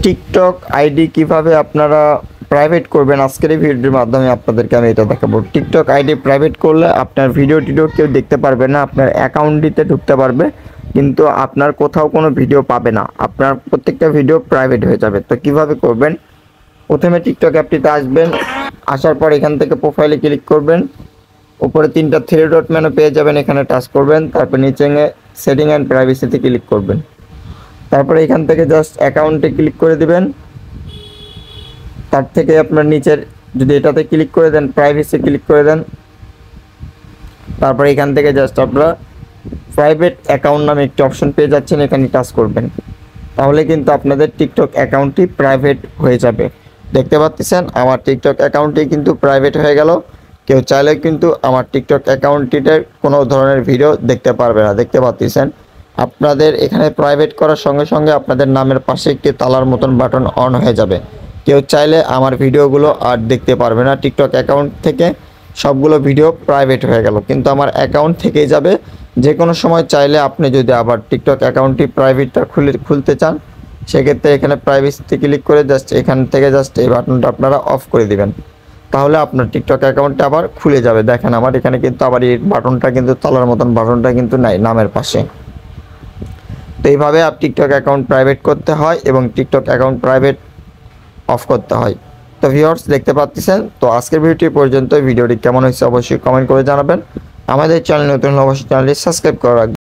TikTok ID কিভাবে আপনারা private করবেন আজকের এই ভিডিওর মাধ্যমে আপনাদেরকে আমি এটা দেখাবো। টিকটক আইডি প্রাইভেট করলে আপনার ভিডিও কেউ দেখতে পারবে না, আপনার অ্যাকাউন্টটিতে ঢুকতে পারবে কিন্তু আপনার কোথাও কোনো ভিডিও পাবে না, আপনার প্রত্যেকটা ভিডিও প্রাইভেট হয়ে যাবে। তো কিভাবে করবেন, প্রথমে টিকটক অ্যাপটিতে আসবেন, আসার পর এখান থেকে প্রোফাইলে ক্লিক করবেন, উপরে 3টা থ্রি ডট মেনু পেয়ে যাবেন, এখানে টাচ করবেন, তারপর নিচে সেটিং অ্যান্ড প্রাইভেসিতে ক্লিক করবেন, তারপরে এখান থেকে জাস্ট অ্যাকাউন্টে ক্লিক করে দিবেন। তার থেকে আপনার নিচের যদি এটাতে ক্লিক করে দেন, প্রাইভেসি ক্লিক করে দেন, তারপর এখান থেকে জাস্ট আপনারা প্রাইভেট অ্যাকাউন্ট নামে একটি অপশন পেয়ে যাচ্ছেন, এখানে টাচ করবেন, তাহলে কিন্তু আপনাদের টিকটক অ্যাকাউন্টটি প্রাইভেট হয়ে যাবে। দেখতে পাচ্ছেন আমার টিকটক অ্যাকাউন্টটি কিন্তু প্রাইভেট হয়ে গেল। কেউ চাইলে কিন্তু আমার টিকটক অ্যাকাউন্টটিতে কোনো ধরনের ভিডিও দেখতে পারবে না। দেখতে পাচ্ছেন আপনাদের এখানে প্রাইভেট করার সঙ্গে সঙ্গে আপনাদের নামের পাশে একটি তালার মতন বাটন অন হয়ে যাবে। কেউ চাইলে আমার ভিডিওগুলো আর দেখতে পারবে না। টিকটক অ্যাকাউন্ট থেকে সবগুলো ভিডিও প্রাইভেট হয়ে গেল, কিন্তু আমার অ্যাকাউন্ট থেকেই যাবে। যে কোনো সময় চাইলে আপনি যদি আবার টিকটক অ্যাকাউন্টটি প্রাইভেটটা খুলতে চান, সেক্ষেত্রে এখানে প্রাইভেসিতে ক্লিক করে জাস্ট এখান থেকে জাস্ট এই বাটনটা আপনারা অফ করে দিবেন, তাহলে আপনার টিকটক অ্যাকাউন্টটা আবার খুলে যাবে। দেখেন আমার এখানে কিন্তু আবার এই বাটনটা কিন্তু তালার মতন বাটনটা কিন্তু নাই নামের পাশে। তো এইভাবে টিকটক অ্যাকাউন্ট প্রাইভেট করতে হয় এবং টিকটক অ্যাকাউন্ট প্রাইভেট অফ করতে হয়। তো ভিউয়ার্স দেখতে পাচ্ছেন, তো আজকের ভিডিওটি পর্যন্ত। ভিডিওটি কেমন হয়েছে অবশ্যই কমেন্ট করে জানাবেন। আমাদের চ্যানেল নতুন হলে অবশ্যই চ্যানেলটি সাবস্ক্রাইব করে রাখবেন।